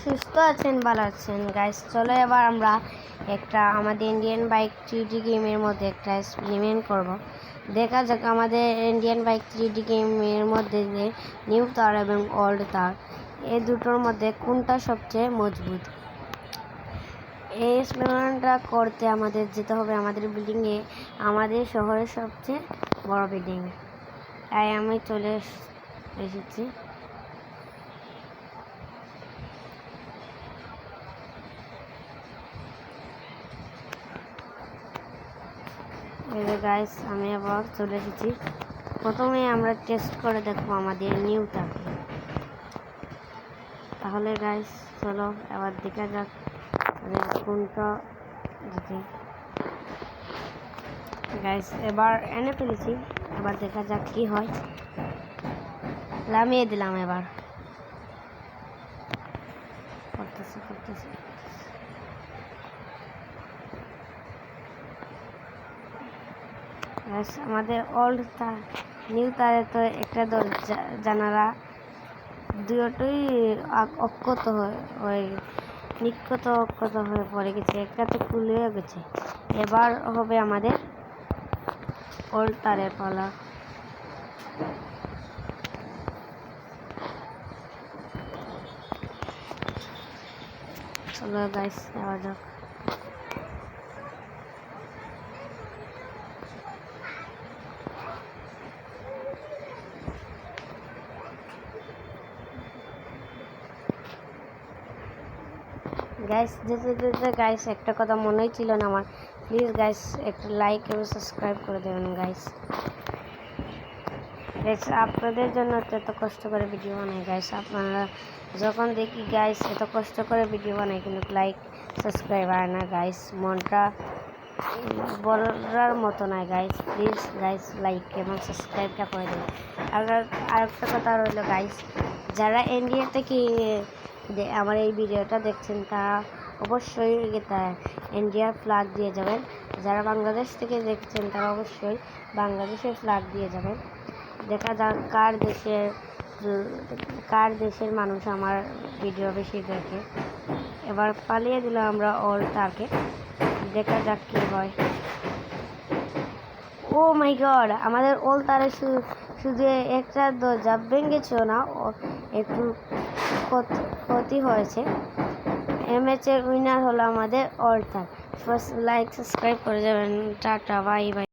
সুস্থ আছেন, ভালো আছেন গাইস। চলো এবার আমরা একটা আমাদের ইন্ডিয়ান বাইক 3D গেমের মধ্যে একটা এক্সপেরিমেন্ট করব। দেখা যাক আমাদের ইন্ডিয়ান বাইক 3D গেমের মধ্যে যে নিউ তার এবং ওল্ড তার এই দুটোর মধ্যে কোনটা সবচেয়ে মজবুত। এই এক্সপেরিমেন্টটা করতে আমাদের যেতে হবে আমাদের বিল্ডিংয়ে, আমাদের শহরের সবচেয়ে বড় বিল্ডিং। তাই আমি চলে এসেছি। গাইস আমি আবার চলে এসেছি। প্রথমে আমরা টেস্ট করে দেখবো আমাদের নিউটাকে। তাহলে গাইস চলো এবার দেখা যাক কোনটা দেখি। গাইস এবার এনে ফেলেছি, এবার দেখা যাক কি হয়। নামিয়ে দিলাম। এবার করতেছি আমাদের ওল্ড তার নিউ তারে তো একটা দরজা জানালা দুটোই অক্ষত হয়ে পড়ে গেছে, একটা তো খুলে গেছে। এবার হবে আমাদের ওল্ড তারের পালা। চলো গাইস যাওয়া যাক। গাইস যেতে গাইস একটা কথা মনেই ছিল না আমার, প্লিজ গাইস একটা লাইক এবং সাবস্ক্রাইব করে দেবেন গাইস। আপনাদের জন্য এত কষ্ট করে ভিডিও বানাই গাইস। আপনারা যখন দেখি গাইস এত কষ্ট করে ভিডিও বানাই কিন্তু লাইক সাবস্ক্রাইব হয় না গাইস, মনটা বলার মতো নয় গাইস। প্লিজ গাইস লাইক এবং সাবস্ক্রাইবটা করে দেবেন। আরেকটা কথা রইল গাইস, যারা ইন্ডিয়া থেকে আমার এই ভিডিওটা দেখছেন তারা অবশ্যই ইন্ডিয়ার ফ্ল্যাগ দিয়ে যাবেন। যারা বাংলাদেশ থেকে দেখছেন তারা অবশ্যই বাংলাদেশের ফ্ল্যাগ দিয়ে যাবেন। দেখা যাক কার দেশের মানুষ আমার ভিডিও বেশি দেখে। এবার পালিয়ে দিলাম আমরা ওল্ড তারকে, দেখা যাক কি হয়। ও মাই গড, আমাদের ওল্ড তারে শুধু একটা দরজা ভেঙেছিল না, একটু ক্ষতি হয়েছে। এই ম্যাচের উইনার হলো আমাদের ওল্ড তার। ফার্স্ট লাইক সাবস্ক্রাইব করে যাবেন। Tata bye bye.